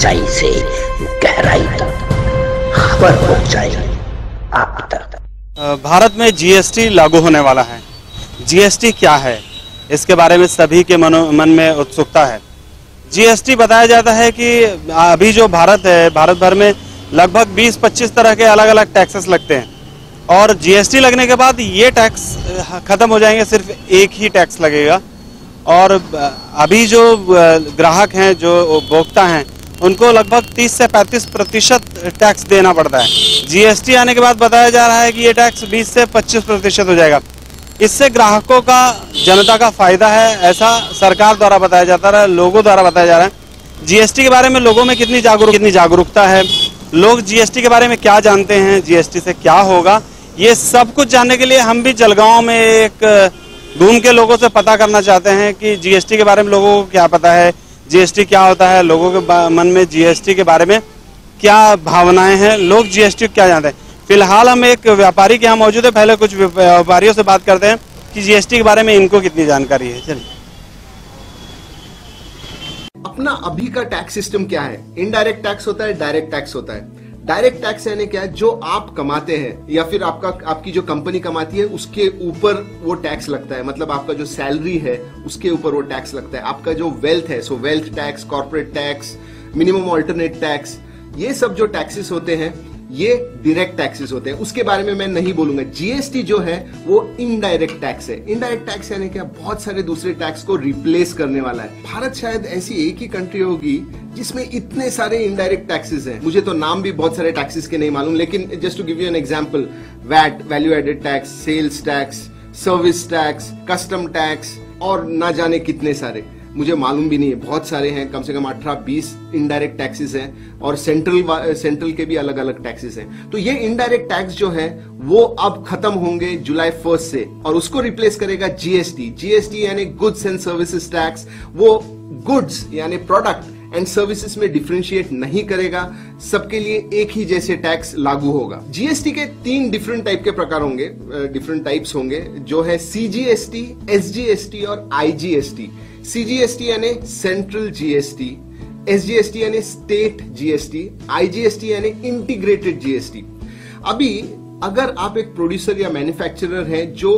सच्चाई से गहराई तक खबर पहुंचाएगी आप तक। भारत में जीएसटी लागू होने वाला है। जीएसटी क्या है, इसके बारे में सभी के मन में उत्सुकता है। जीएसटी बताया जाता है कि अभी जो भारत है, भारत भर में लगभग 20-25 तरह के अलग अलग टैक्सेस लगते हैं और जीएसटी लगने के बाद ये टैक्स खत्म हो जाएंगे, सिर्फ एक ही टैक्स लगेगा। और अभी जो ग्राहक हैं, जो उपभोक्ता हैं, उनको लगभग 30 से 35% टैक्स देना पड़ता है। जीएसटी आने के बाद बताया जा रहा है कि ये टैक्स 20 से 25% हो जाएगा। इससे ग्राहकों का, जनता का फायदा है, ऐसा सरकार द्वारा बताया जाता है, लोगों द्वारा बताया जा रहा है। जीएसटी के बारे में लोगों में कितनी जागरूकता है, लोग जीएसटी के बारे में क्या जानते हैं, जीएसटी से क्या होगा, ये सब कुछ जानने के लिए हम भी जलगांव में एक घूम के लोगों से पता करना चाहते हैं कि जीएसटी के बारे में लोगों को क्या पता है, जीएसटी क्या होता है, लोगों के मन में जीएसटी के बारे में क्या भावनाएं हैं, लोग जीएसटी क्या जानते हैं। फिलहाल हम एक व्यापारी के यहाँ मौजूद है, पहले कुछ व्यापारियों से बात करते हैं कि जीएसटी के बारे में इनको कितनी जानकारी है। चलिए, अपना अभी का टैक्स सिस्टम क्या है? इनडायरेक्ट टैक्स होता है, डायरेक्ट टैक्स होता है। डायरेक्ट टैक्स यानी क्या है? जो आप कमाते हैं या फिर आपकी जो कंपनी कमाती है उसके ऊपर वो टैक्स लगता है। मतलब आपका जो सैलरी है उसके ऊपर वो टैक्स लगता है। आपका जो वेल्थ है, सो wealth tax, corporate tax, minimum alternate tax, ये सब जो टैक्सेस होते हैं ये डायरेक्ट टैक्सेस होते हैं। उसके बारे में मैं नहीं बोलूंगा। जीएसटी जो है वो इनडायरेक्ट टैक्स है। इनडायरेक्ट टैक्स यानी क्या? बहुत सारे दूसरे टैक्स को रिप्लेस करने वाला है। भारत शायद ऐसी एक ही कंट्री होगी जिसमें इतने सारे इनडायरेक्ट टैक्सेस हैं। मुझे तो नाम भी बहुत सारे टैक्सेस के नहीं मालूम, लेकिन just to give you an example, VAT, value added tax, sales tax, service tax, custom tax और ना जाने कितने सारे, मुझे मालूम भी नहीं है। बहुत सारे हैं, कम से कम 18-20 इनडायरेक्ट टैक्सेस हैं और सेंट्रल के भी अलग अलग टैक्सेस हैं। तो ये इनडायरेक्ट टैक्स जो है वो अब खत्म होंगे जुलाई 1 से और उसको रिप्लेस करेगा जीएसटी। जीएसटी यानी गुड्स एंड सर्विसेज टैक्स। वो गुड्स यानी प्रोडक्ट एंड सर्विसेज में डिफरेंशिएट नहीं करेगा, सबके लिए एक ही जैसे टैक्स लागू होगा। जीएसटी के 3 डिफरेंट टाइप के प्रकार होंगे, डिफरेंट टाइप्स होंगे, जो है सीजीएसटी, एसजीएसटी और आईजीएसटी। सीजीएसटी यानी सेंट्रल जीएसटी, एसजीएसटी यानी स्टेट जीएसटी, आईजीएसटी यानी इंटीग्रेटेड जीएसटी। अभी अगर आप एक प्रोड्यूसर या मैन्युफैक्चरर हैं जो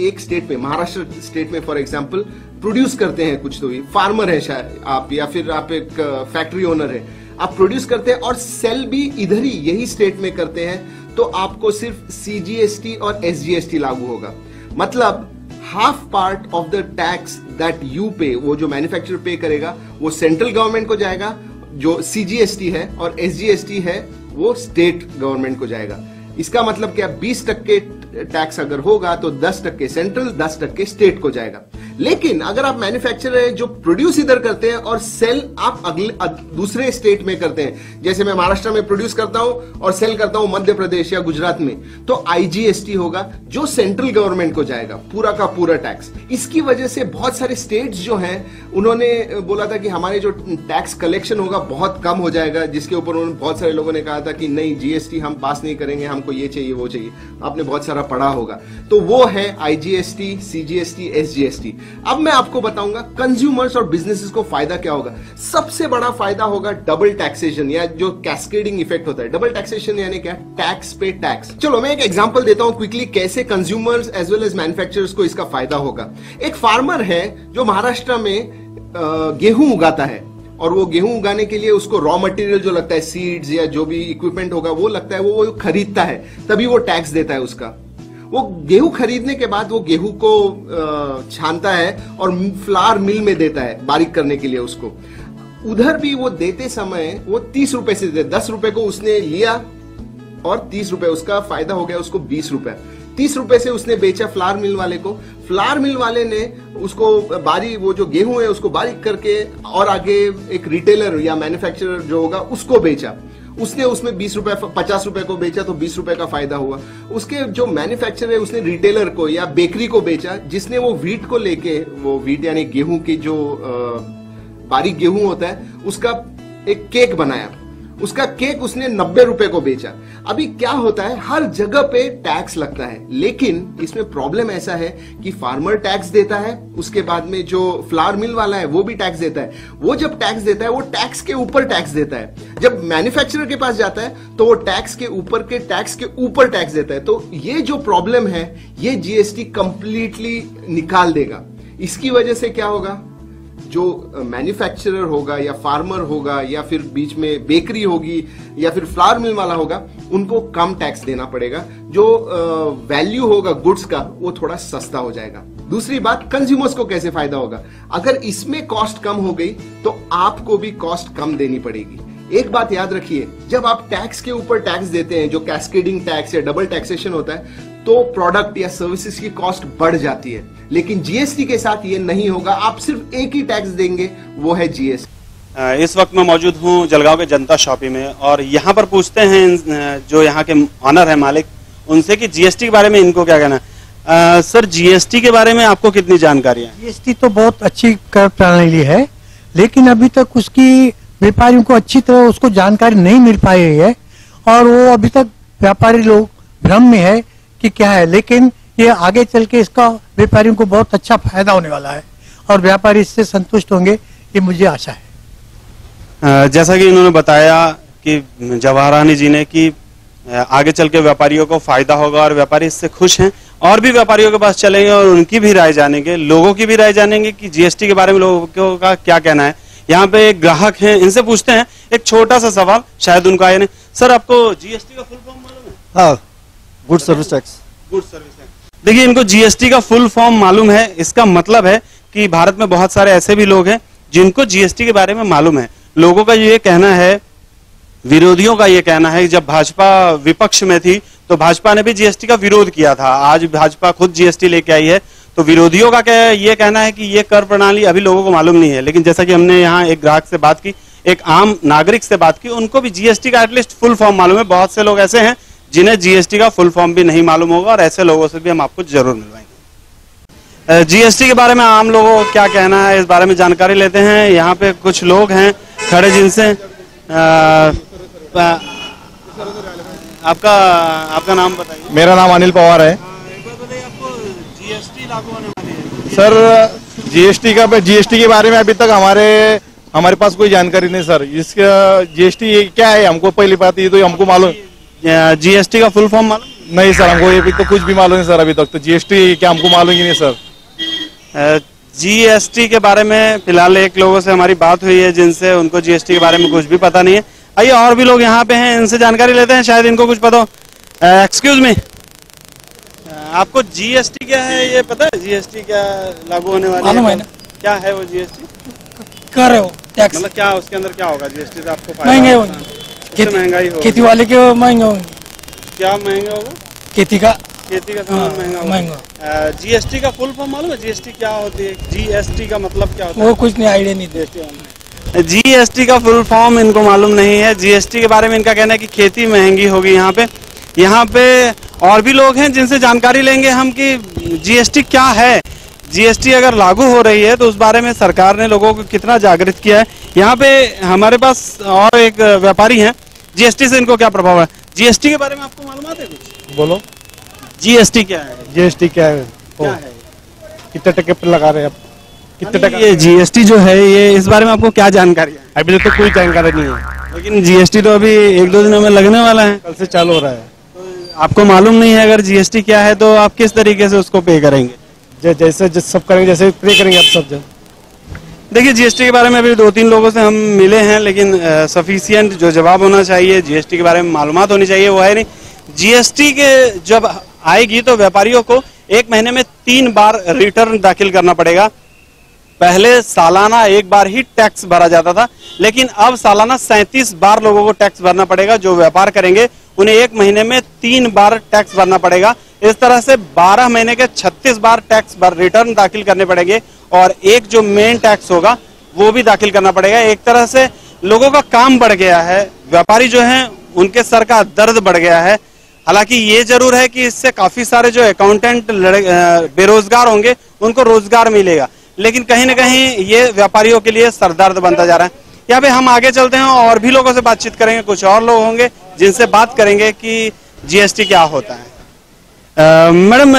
एक स्टेट में, महाराष्ट्र स्टेट में फॉर एग्जांपल प्रोड्यूस करते हैं कुछ, तो फार्मर है शायद आप, या फिर आप एक फैक्ट्री ओनर है, आप प्रोड्यूस करते हैं और सेल भी इधर ही यही स्टेट में करते हैं, तो आपको सिर्फ सीजीएसटी और एसजीएसटी लागू होगा। मतलब half part of the tax that you पे, वो जो मैन्युफैक्चरर पे करेगा वो सेंट्रल गवर्नमेंट को जाएगा, जो सीजीएसटी है, और एसजीएसटी है वो स्टेट गवर्नमेंट को जाएगा। इसका मतलब क्या? 20% टैक्स अगर होगा तो 10% सेंट्रल, 10% स्टेट को जाएगा। लेकिन अगर आप मैन्युफैक्चरर है जो प्रोड्यूस इधर करते हैं और सेल आप दूसरे स्टेट में करते हैं, जैसे मैं महाराष्ट्र में प्रोड्यूस करता हूं और सेल करता हूं मध्य प्रदेश या गुजरात में, तो आईजीएसटी होगा जो सेंट्रल गवर्नमेंट को जाएगा, पूरा का पूरा टैक्स। इसकी वजह से बहुत सारे स्टेट्स जो हैं उन्होंने बोला था कि हमारे जो टैक्स कलेक्शन होगा बहुत कम हो जाएगा, जिसके ऊपर उन्होंने बहुत सारे लोगों ने कहा था कि नहीं, जीएसटी हम पास नहीं करेंगे, हमको ये चाहिए वो चाहिए। आपने बहुत सारा पढ़ा होगा। तो वो है आईजीएसटी, सीजीएसटी, एसजीएसटी। अब मैं आपको बताऊंगा कंज्यूमर्स और बिजनेसेस को फायदा क्या होगा। सबसे बड़ा फायदा होगा डबल टैक्सेशन, या जो कैस्केडिंग इफेक्ट होता है। डबल टैक्सेशन यानी क्या? टैक्स पे टैक्स। चलो मैं एक एग्जांपल देता हूं क्विकली, कैसे consumers as well as manufacturers को इसका फायदा होगा। एक फार्मर है जो महाराष्ट्र में गेहूं उगाता है, और वो गेहूं उगाने के लिए उसको रॉ मटेरियल जो लगता है, सीड्स या जो भी इक्विपमेंट होगा वो लगता है, वो खरीदता है, तभी वो टैक्स देता है उसका। वो गेहूं खरीदने के बाद वो गेहूं को छानता है और फ्लावर मिल में देता है बारीक करने के लिए उसको। उधर भी वो देते समय वो 30 रुपए से देते, 10 रुपए को उसने लिया और 30 रुपए उसका फायदा हो गया उसको 20 रुपए। 30 रुपए से उसने बेचा फ्लावर मिल वाले को। फ्लावर मिल वाले ने उसको वो जो गेहूं है उसको बारीक करके और आगे एक रिटेलर या मैन्युफैक्चरर जो होगा उसको बेचा। उसने उसमें 20 रुपए 50 रुपए को बेचा तो 20 रुपए का फायदा हुआ। उसके जो मैन्युफैक्चरर है उसने रिटेलर को या बेकरी को बेचा, जिसने वो व्हीट को लेके, वो व्हीट यानी गेहूं की जो बारीक गेहूं होता है उसका एक केक बनाया। उसका केक उसने 90 रुपए को बेचा। अभी क्या होता है, हर जगह पे टैक्स लगता है, लेकिन इसमें प्रॉब्लम ऐसा है कि फार्मर टैक्स देता है, उसके बाद में जो फ्लावर मिल वाला है वो भी टैक्स देता है। वो जब टैक्स देता है वो टैक्स के ऊपर टैक्स देता है। जब मैन्युफैक्चरर के पास जाता है तो वो टैक्स के ऊपर टैक्स देता है। तो ये जो प्रॉब्लम है ये जीएसटी कंप्लीटली निकाल देगा। इसकी वजह से क्या होगा, जो मैन्युफैक्चरर होगा या फार्मर होगा या फिर बीच में बेकरी होगी या फिर फ्लावर मिल वाला होगा, उनको कम टैक्स देना पड़ेगा। जो वैल्यू होगा गुड्स का वो थोड़ा सस्ता हो जाएगा। दूसरी बात, कंज्यूमर्स को कैसे फायदा होगा, अगर इसमें कॉस्ट कम हो गई तो आपको भी कॉस्ट कम देनी पड़ेगी। एक बात याद रखिए, जब आप टैक्स के ऊपर टैक्स देते हैं, जो कैस्केडिंग टैक्स या डबल टैक्सेशन होता है, तो प्रोडक्ट या सर्विसेज की कॉस्ट बढ़ जाती है। लेकिन जीएसटी के साथ ये नहीं होगा, आप सिर्फ एक ही टैक्स देंगे, वो है जीएसटी। इस वक्त मैं मौजूद हूँ जलगांव के जनता शॉपी में और यहाँ पर पूछते हैं जो यहाँ के ऑनर है, मालिक, उनसे कि जीएसटी के बारे में इनको क्या कहना है। सर, जीएसटी के बारे में आपको कितनी जानकारी है? जीएसटी तो बहुत अच्छी कर प्रणाली है, लेकिन अभी तक उसकी व्यापारियों को अच्छी तरह उसको जानकारी नहीं मिल पाई है और वो अभी तक व्यापारी लोग भ्रम में है कि क्या है। लेकिन ये आगे चल के इसका व्यापारियों को बहुत अच्छा फायदा होने वाला है और व्यापारी इससे संतुष्ट होंगे, ये मुझे आशा है। जैसा कि इन्होंने बताया कि जवाहरानी जी ने कि आगे चल के व्यापारियों को फायदा होगा और व्यापारी इससे खुश हैं। और भी व्यापारियों के पास चलेंगे और उनकी भी राय जानेंगे, लोगों की भी राय जानेंगे कि जीएसटी के बारे में लोगों का क्या कहना है। यहाँ पे एक ग्राहक हैं, इनसे पूछते हैं एक छोटा सा सवाल, शायद उनको आया नहीं। सर, आपको जीएसटी का फुल फॉर्म मालूम है? हाँ, good service tax. Good service tax. देखिए, इनको जीएसटी का फुल फॉर्म मालूम है। इसका मतलब है कि भारत में बहुत सारे ऐसे भी लोग हैं जिनको जीएसटी के बारे में मालूम है। लोगों का ये कहना है, विरोधियों का ये कहना है, जब भाजपा विपक्ष में थी तो भाजपा ने भी जीएसटी का विरोध किया था। आज भाजपा खुद जीएसटी लेके आई है, तो विरोधियों का ये कहना है कि ये कर प्रणाली अभी लोगों को मालूम नहीं है। लेकिन जैसा कि हमने यहाँ एक ग्राहक से बात की, एक आम नागरिक से बात की, उनको भी जीएसटी का एटलीस्ट फुल फॉर्म मालूम है। बहुत से लोग ऐसे हैं जिन्हें जीएसटी का फुल फॉर्म भी नहीं मालूम होगा और ऐसे लोगों से भी हम आपको जरूर मिलवाएंगे। जीएसटी के बारे में आम लोगों को क्या कहना है, इस बारे में जानकारी लेते हैं। यहाँ पे कुछ लोग हैं खड़े जिनसे आपका नाम बताइए। मेरा नाम अनिल पवार है। आपको जीएसटी लागू होने वाली है सर, जीएसटी के बारे में अभी तक हमारे पास कोई जानकारी नहीं सर। इसका जीएसटी क्या है हमको पहली बात ये तो हमको मालूम। जीएसटी का फुल फॉर्म मालूम नहीं सर, हमको अभी तो कुछ भी मालूम नहीं सर। अभी तक तो जीएसटी क्या हमको मालूम ही नहीं सर। जीएसटी के बारे में फिलहाल एक लोगों से हमारी बात हुई है जिनसे उनको जीएसटी के बारे में कुछ भी पता नहीं है। आइए और भी लोग यहाँ पे हैं, इनसे जानकारी लेते हैं, शायद इनको कुछ पता हो। एक्सक्यूज मी, आपको जीएसटी क्या है ये पता है? जीएसटी क्या लागू होने वाली मालूम है ना? क्या है वो जीएसटी? कर रहे हो टैक्स, मतलब क्या उसके अंदर क्या होगा? जीएसटी से आपको महंगे फायदा होगा? महंगाई होगी। खेती वाले के महंगे होंगे। क्या महंगा होगा? खेती का सामान महंगा होगा। जीएसटी का फुल फॉर्म मालूम है? जीएसटी क्या होती है? जीएसटी का मतलब क्या होता है? वो कुछ नहीं, आइडिया नहीं। जीएसटी का फुल फॉर्म इनको मालूम नहीं है। जीएसटी के बारे में इनका कहना है कि खेती महंगी होगी। यहाँ पे और भी लोग हैं जिनसे जानकारी लेंगे हम कि जीएसटी क्या है। जीएसटी अगर लागू हो रही है तो उस बारे में सरकार ने लोगों को कितना जागृत किया है। यहाँ पे हमारे पास और एक व्यापारी हैं, जीएसटी से इनको क्या प्रभाव है? जीएसटी के बारे में आपको मालूम है कुछ? बोलो, जीएसटी क्या है? जीएसटी क्या है? कितने टके पर लगा रहे हैं आप? कितने टका? ये जीएसटी जो है ये, इस बारे में आपको क्या जानकारी है? अभी तो कोई जानकारी नहीं है, लेकिन जीएसटी तो अभी 1-2 दिनों में लगने वाला है। कल से चालू हो रहा है। आपको मालूम नहीं है अगर जीएसटी क्या है तो आप किस तरीके से उसको पे करेंगे? जैसे सब करेंगे, जैसे पे करेंगे आप सब जन। देखिए, जीएसटी के बारे में अभी 2-3 लोगों से हम मिले हैं, लेकिन सफिशिएंट जो जवाब होना चाहिए, जीएसटी के बारे में मालूमात होनी चाहिए, वो है नहीं। जीएसटी के जब आएगी तो व्यापारियों को 1 महीने में 3 बार रिटर्न दाखिल करना पड़ेगा। पहले सालाना 1 बार ही टैक्स भरा जाता था, लेकिन अब सालाना 37 बार लोगों को टैक्स भरना पड़ेगा। जो व्यापार करेंगे उन्हें 1 महीने में 3 बार टैक्स भरना पड़ेगा। इस तरह से 12 महीने के 36 बार टैक्स रिटर्न दाखिल करने पड़ेंगे और एक जो मेन टैक्स होगा वो भी दाखिल करना पड़ेगा। एक तरह से लोगों का काम बढ़ गया है, व्यापारी जो हैं उनके सर का दर्द बढ़ गया है। हालांकि ये जरूर है कि इससे काफी सारे जो अकाउंटेंट बेरोजगार होंगे उनको रोजगार मिलेगा, लेकिन कहीं ना कहीं ये व्यापारियों के लिए सरदर्द बनता जा रहा है। यहाँ पे हम आगे चलते हैं और भी लोगों से बातचीत करेंगे, कुछ और लोग होंगे जिनसे बात करेंगे कि जीएसटी क्या होता है। मैडम,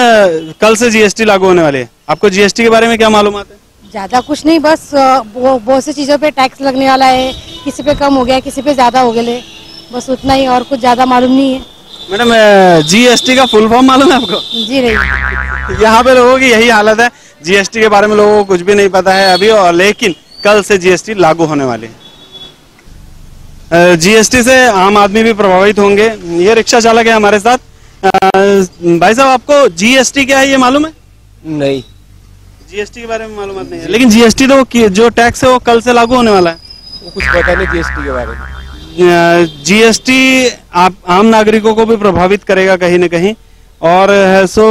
कल से जीएसटी लागू होने वाली है, आपको जीएसटी के बारे में क्या मालूमात है? ज्यादा कुछ नहीं, बस बहुत सी चीजों पे टैक्स लगने वाला है, किसी पे कम हो गया, किसी पे ज्यादा हो गए, बस उतना ही, और कुछ ज्यादा मालूम नहीं है। मैडम, जीएसटी का फुल फॉर्म मालूम है आपको? जी नहीं। यहाँ पे लोगों की यही हालत है, जीएसटी के बारे में लोगों को कुछ भी नहीं पता है अभी, और लेकिन कल से जीएसटी लागू होने वाली है। जीएसटी से आम आदमी भी प्रभावित होंगे। ये रिक्शा चालक है हमारे साथ। भाई साहब, आपको जीएसटी क्या है ये मालूम है? नहीं, जीएसटी के बारे में मालूमात नहीं है, लेकिन जीएसटी तो जो टैक्स है वो कल से लागू होने वाला है। वो कुछ पता नहीं जीएसटी के बारे में। जीएसटी आप आम नागरिकों को भी प्रभावित करेगा कहीं न कहीं, और सो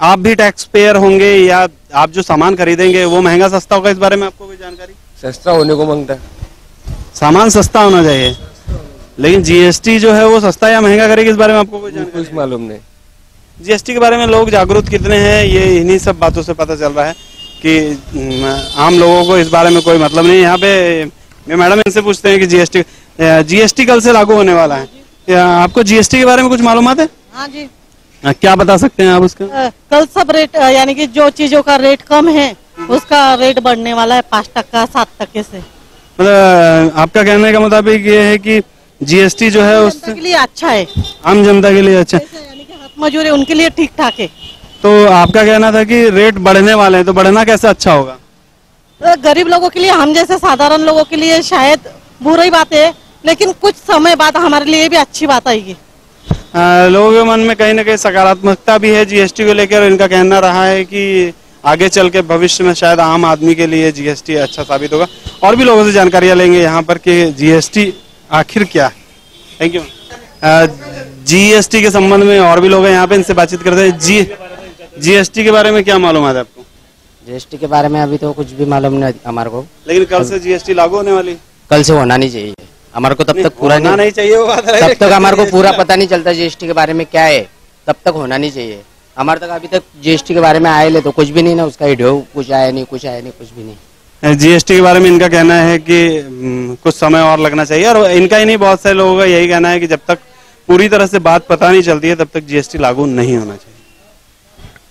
आप भी टैक्स पेयर होंगे, या आप जो सामान खरीदेंगे वो महंगा सस्ता होगा, इस बारे में आपको कोई जानकारी? सस्ता होने को मांगता है। सामान सस्ता होना चाहिए, लेकिन जीएसटी जो है वो सस्ता या महंगा करेगी, इस बारे में आपको कोई जानकारी? कुछ मालूम नहीं। जीएसटी के बारे में लोग जागरूक कितने हैं, ये इन्हीं सब बातों से पता चल रहा है कि आम लोगों को इस बारे में कोई मतलब नहीं। यहाँ पे मैडम, इनसे पूछते हैं कि जीएसटी कल से लागू होने वाला है, आपको जीएसटी के बारे में कुछ मालूमात है? हाँ जी। क्या बता सकते हैं आप उसका? कल सब रेट, यानी कि जो चीजों का रेट कम है उसका रेट बढ़ने वाला है 5% 7% से। मतलब आपका कहने का मुताबिक ये है कि जीएसटी जो है उससे के लिए अच्छा है, आम जनता के लिए अच्छा, यानी कि हाथ मजूरी उनके लिए ठीक ठाक है। तो आपका कहना था कि रेट बढ़ने वाले हैं, तो बढ़ना कैसे अच्छा होगा? गरीब लोगों के लिए, हम जैसे साधारण लोगों के लिए शायद बुरी बात है, लेकिन कुछ समय बाद हमारे लिए भी अच्छी बात आएगी। लोगों के मन में कहीं ना कहीं सकारात्मकता भी है जीएसटी को लेकर। इनका कहना रहा है कि आगे चल के भविष्य में शायद आम आदमी के लिए जीएसटी अच्छा साबित होगा। और भी लोगों से जानकारियां लेंगे यहाँ पर कि जीएसटी आखिर क्या है। Thank you. जीएसटी के संबंध में और भी लोग हैं यहाँ पे, इनसे बातचीत करते हैं। जीएसटी के बारे में क्या मालूम है आपको? जीएसटी के बारे में अभी तो कुछ भी मालूम नहीं हमारे को, लेकिन कल से जीएसटी लागू होने वाली। कल से होना नहीं चाहिए हमारे को, तब तक पूरा नहीं चाहिए वो बात है। तब तक हमारे को पूरा पता नहीं चलता जीएसटी के बारे में क्या है, तब तक होना नहीं चाहिए हमारे तक। अभी तक जीएसटी के बारे में आए ले तो कुछ भी नहीं ना, उसका वीडियो कुछ आया नहीं, कुछ भी नहीं। जीएसटी के बारे में इनका कहना है कि कुछ समय और लगना चाहिए, और इनका ही नहीं, बहुत सारे लोगों का यही कहना है कि जब तक पूरी तरह से बात पता नहीं चलती है तब तक जीएसटी लागू नहीं होना चाहिए।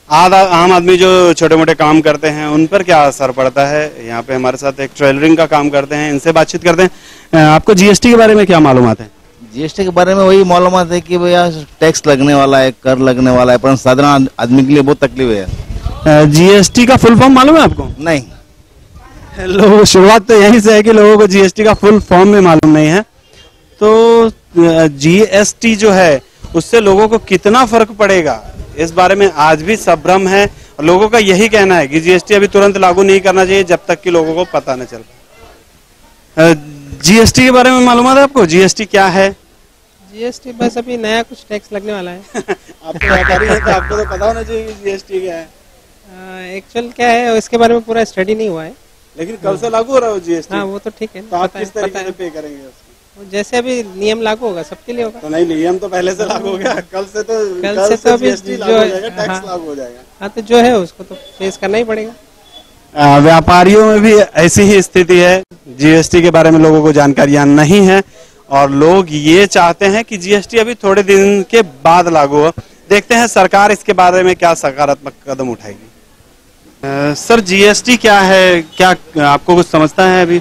आम आदमी जो छोटे मोटे काम करते हैं उन पर क्या असर पड़ता है? यहाँ पे हमारे साथ एक टेलरिंग का काम करते हैं, इनसे बातचीत करते हैं। आपको जीएसटी के बारे में क्या मालूमात है? जीएसटी के बारे में वही मालूमात है कि भैया टैक्स लगने वाला है, कर लगने वाला है, पर साधारण आदमी के लिए बहुत तकलीफ है। जीएसटी का फुल फॉर्म मालूम है आपको? नहीं। लोग शुरुआत तो यहीं से है कि लोगों को जीएसटी का फुल फॉर्म में मालूम नहीं है। तो जीएसटी जो है उससे लोगों को कितना फर्क पड़ेगा, इस बारे में आज भी संभ्रम है। लोगों का यही कहना है कि जीएसटी अभी तुरंत लागू नहीं करना चाहिए जब तक कि लोगों को पता न चल पाए। जीएसटी के बारे में मालूमात है आपको? जीएसटी क्या है? जीएसटी बस अभी नया कुछ टैक्स लगने वाला है। आप तो व्यापारी हैं तो आपको तो पता होना चाहिए कि जीएसटी क्या है। एक्चुअल क्या है इसके बारे में पूरा स्टडी नहीं हुआ है, लेकिन कल से लागू हो रहा है जीएसटी। हाँ, वो तो ठीक है। तो आप किस तरीके से पे करेंगे उसको? जैसे अभी नियम लागू होगा सबके लिए होगा। तो नहीं, नियम तो पहले से लागू हो गया, कल से तो अभी लागू हो जाएगा, टैक्स लागू हो जाएगा। हाँ, तो जो है उसको तो फेस करना ही पड़ेगा। व्यापारियों में भी ऐसी ही स्थिति है, जीएसटी के बारे में लोगों को जानकारियां नहीं है, और लोग ये चाहते हैं कि जीएसटी अभी थोड़े दिन के बाद लागू हो। देखते हैं सरकार इसके बारे में क्या सकारात्मक कदम उठाएगी। सर, जीएसटी क्या है, क्या आपको कुछ समझता है? अभी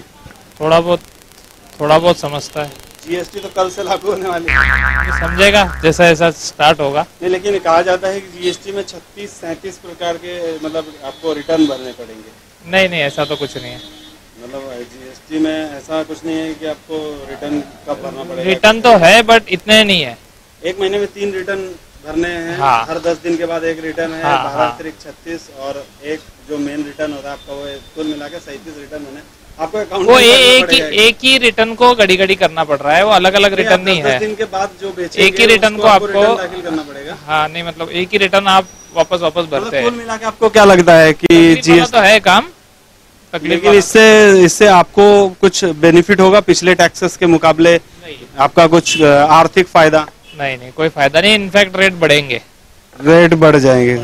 थोड़ा बहुत समझता है। जीएसटी तो कल से लागू होने वाली है, समझेगा जैसा जैसा स्टार्ट होगा। नहीं, लेकिन कहा जाता है कि जीएसटी में 36-37 प्रकार के मतलब आपको रिटर्न भरने पड़ेंगे। नहीं, ऐसा तो कुछ नहीं है। मतलब जीएसटी में ऐसा कुछ नहीं है कि आपको रिटर्न कब भरना पड़ेगा? रिटर्न तो है बट इतने नहीं है। एक महीने में 3 रिटर्न भरने हैं। हाँ। हर 10 दिन के बाद एक रिटर्न है। हाँ, 12-36 और एक जो मेन रिटर्न होता है आपका, वो कुल मिला के 37 रिटर्न होने आपको अकाउंट। वो एक ही रिटर्न को घड़ी करना पड़ रहा है, वो अलग अलग रिटर्न नहीं है। 10 दिन के बाद जो बेचेंगे एक ही रिटर्न को आपको दाखिल करना पड़ेगा। हाँ, नहीं मतलब एक ही रिटर्न आप वापस भरते हैं। कुल मिला के आपको क्या लगता है कि जीएसटी तो है काम, लेकिन इससे आपको कुछ बेनिफिट होगा पिछले टैक्सेस के मुकाबले? आपका कुछ आर्थिक फायदा? नहीं, कोई फायदा नहीं, इनफैक्ट रेट बढ़ेंगे। रेट बढ़ जाएंगे।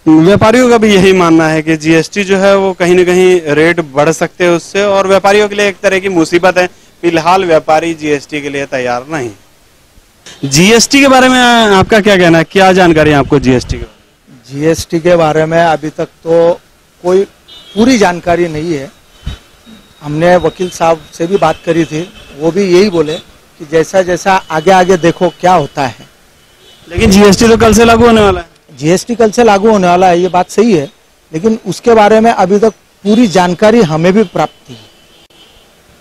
व्यापारियों का भी यही मानना है कि जीएसटी जो है वो कहीं ना कहीं रेट बढ़ सकते हैं उससे, और व्यापारियों के लिए एक तरह की मुसीबत है। फिलहाल व्यापारी जीएसटी के लिए तैयार नहीं। जीएसटी के बारे में आपका क्या कहना है, क्या जानकारी है आपको जीएसटी के? जीएसटी के बारे में अभी तक तो कोई पूरी जानकारी नहीं है। हमने वकील साहब से भी बात करी थी, वो भी यही बोले कि जैसा जैसा आगे आगे देखो क्या होता है। लेकिन जीएसटी तो कल से लागू होने वाला है। जीएसटी कल से लागू होने वाला है, ये बात सही है, लेकिन उसके बारे में अभी तक पूरी जानकारी हमें भी प्राप्त थी।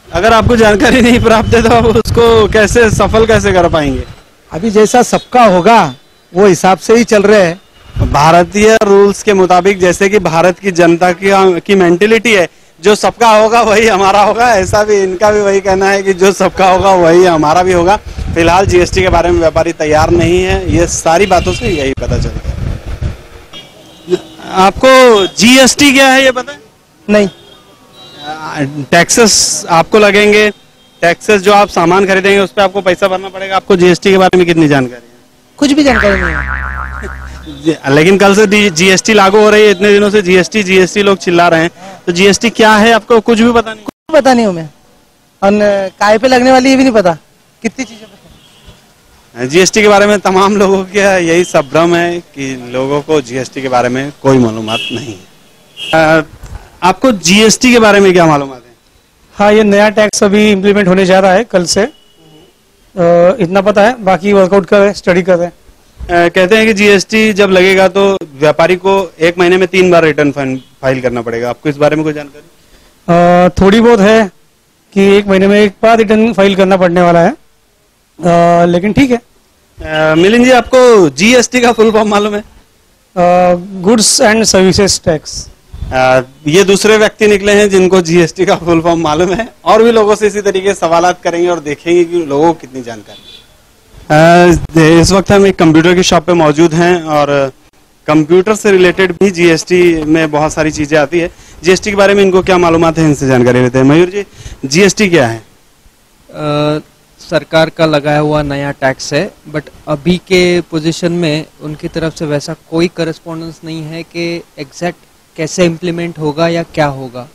अगर आपको जानकारी नहीं प्राप्त है तो आप उसको कैसे सफल कैसे कर पाएंगे? अभी जैसा सबका होगा वो हिसाब से ही चल रहे हैं। भारतीय रूल्स के मुताबिक, जैसे कि भारत की जनता की मेंटेलिटी है, जो सबका होगा वही हमारा होगा, ऐसा भी इनका भी वही कहना है कि जो सबका होगा वही हमारा भी होगा। फिलहाल जीएसटी के बारे में व्यापारी तैयार नहीं है, ये सारी बातों से यही पता चलता है। आपको जीएसटी क्या है ये पता है? नहीं। टैक्सेस आपको लगेंगे, टैक्सेस जो आप सामान खरीदेंगे उस पर आपको पैसा भरना पड़ेगा। आपको जीएसटी के बारे में कितनी जानकारी है? कुछ भी जानकारी नहीं है। लेकिन कल से जीएसटी लागू हो रही है, इतने दिनों से जीएसटी लोग चिल्ला रहे हैं, तो जीएसटी क्या है आपको कुछ भी पता नहीं? कुछ पता नहीं हमें, और काय पे लगने वाली ये भी नहीं पता, कितनी चीजें पता। जीएसटी के बारे में तमाम लोगों का यही संभ्रम है कि लोगों को जीएसटी के बारे में कोई मालूमात नहीं है। आपको जीएसटी के बारे में क्या मालूमात है? हाँ, ये नया टैक्स अभी इम्प्लीमेंट होने जा रहा है कल से, इतना पता है, बाकी वर्कआउट कर रहे हैं, स्टडी कर रहे हैं। कहते हैं कि जीएसटी जब लगेगा तो व्यापारी को 1 महीने में 3 बार रिटर्न फाइल करना पड़ेगा। आपको इस बारे में कोई जानकारी? थोड़ी बहुत है कि 1 महीने में 1 बार रिटर्न फाइल करना पड़ने वाला है, लेकिन ठीक है। मिलिंद जी, आपको जीएसटी का फुल फॉर्म मालूम है? Goods and services tax. ये दूसरे व्यक्ति निकले हैं जिनको जीएसटी का फुल फॉर्म मालूम है, और भी लोगों से इसी तरीके सवालात करेंगे और देखेंगे कि लोगों को कितनी जानकारी। इस वक्त हम एक कंप्यूटर की शॉप पे मौजूद हैं, और कंप्यूटर से रिलेटेड भी जीएसटी में बहुत सारी चीजें आती है। जीएसटी के बारे में इनको क्या मालूमात है, इनसे जानकारी लेते हैं। मयूर जी, जीएसटी क्या है? सरकार का लगाया हुआ नया टैक्स है, बट अभी के पोजीशन में उनकी तरफ से वैसा कोई करस्पॉन्डेंस नहीं है कि एग्जैक्ट कैसे इम्प्लीमेंट होगा या क्या होगा।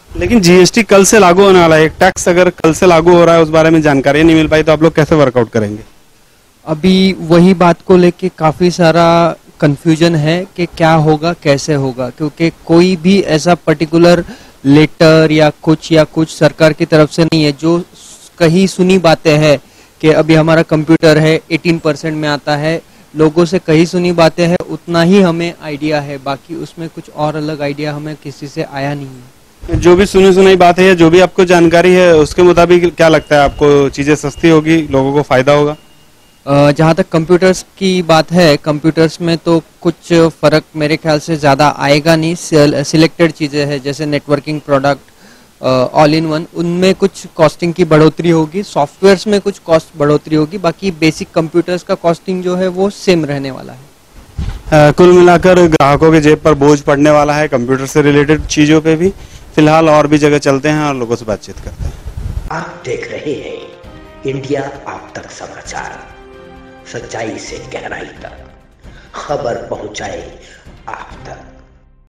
लेकिन जीएसटी कल से लागू होने वाला है। एक टैक्स अगर कल से लागू हो रहा है, उस बारे में जानकारी नहीं मिल पाई तो आप लोग कैसे वर्कआउट करेंगे? अभी वही बात को लेके काफी सारा कंफ्यूजन है कि क्या होगा, कैसे होगा, क्योंकि कोई भी ऐसा पर्टिकुलर लेटर या कुछ सरकार की तरफ से नहीं है। जो कहीं सुनी बातें हैं कि अभी हमारा कंप्यूटर है 18% में आता है, लोगों से कहीं सुनी बातें हैं, उतना ही हमें आइडिया है, बाकी उसमें कुछ और अलग आइडिया हमें किसी से आया नहीं है। जो भी सुनी सुनाई बात है, जो भी आपको जानकारी है, उसके मुताबिक क्या लगता है आपको चीजें सस्ती होगी, लोगों को फायदा होगा? जहाँ तक कंप्यूटर्स की बात है, कंप्यूटर्स में तो कुछ फर्क मेरे ख्याल से ज़्यादा आएगा नहीं। सिलेक्टेड चीज़ें हैं जैसे networking product, all in one, उनमें कुछ कॉस्टिंग की बढ़ोतरी होगी, सॉफ्टवेयर्स में कुछ कॉस्ट बढ़ोतरी होगी, बाकी बेसिक कंप्यूटर्स का कॉस्टिंग जो है वो सेम रहने वाला है। कुल मिलाकर ग्राहकों के जेब पर बोझ पड़ने वाला है कंप्यूटर से रिलेटेड चीज़ों पे भी। फिलहाल और भी जगह चलते हैं और लोगों से बातचीत करते हैं। आप देख रहे हैं इंडिया आप तक समाचार, सच्चाई से गहराई तक खबर पहुंचाए आप तक।